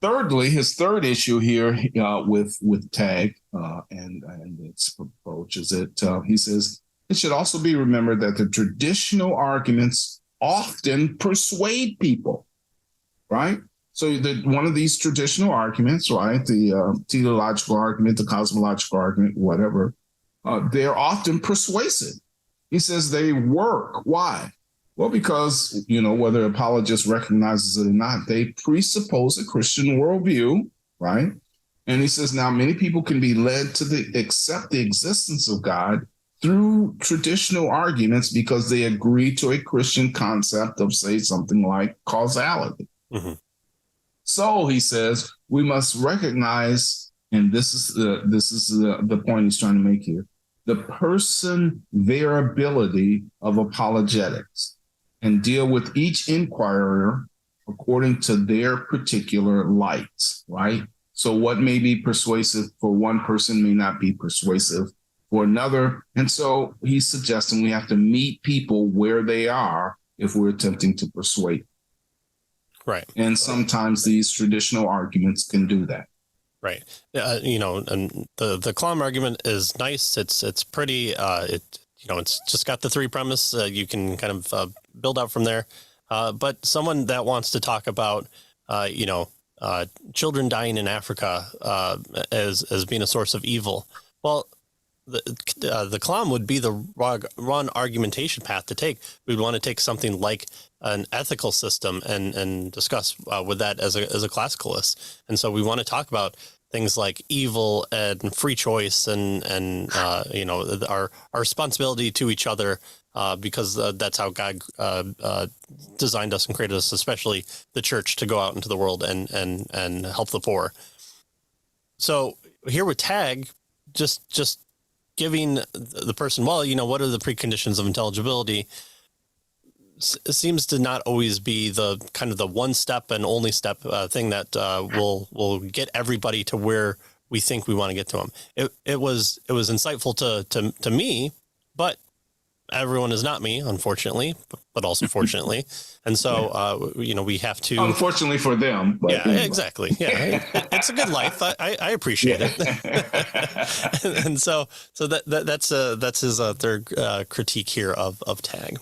thirdly, his third issue here with tag and its approach is that he says it should also be remembered that the traditional arguments often persuade people, right? So one of these traditional arguments, right, the teleological argument, the cosmological argument, whatever, they're often persuasive. He says they work. Why? Well, because, whether apologist recognizes it or not, they presuppose a Christian worldview, right? And he says now many people can be led to accept the existence of God through traditional arguments because they agree to a Christian concept of, say, something like causality. Mm-hmm. So he says we must recognize, and this is the point he's trying to make here, the person variability of apologetics, and deal with each inquirer according to their particular lights, right? So what may be persuasive for one person may not be persuasive for another. And so he's suggesting we have to meet people where they are if we're attempting to persuade. Right. And sometimes these traditional arguments can do that. Right. And the Clom argument is nice. It's pretty. It's just got the three premise. You can kind of build out from there. But someone that wants to talk about, children dying in Africa as being a source of evil. Well, the Clom would be the wrong argumentation path to take. We'd want to take something like an ethical system and discuss with that as a classicalist. And so we want to talk about things like evil and free choice and our responsibility to each other because that's how God designed us and created us, especially the church, to go out into the world and help the poor. So here with tag, just giving the person, what are the preconditions of intelligibility, seems to not always be the kind of the one step and only step thing that will get everybody to where we think we want to get to them. It was insightful to me, but everyone is not me, unfortunately, but also fortunately. And so, we have to... Unfortunately for them. But yeah, anyway. Exactly. Yeah, it's a good life. I appreciate it. And so that's his third critique here of tag.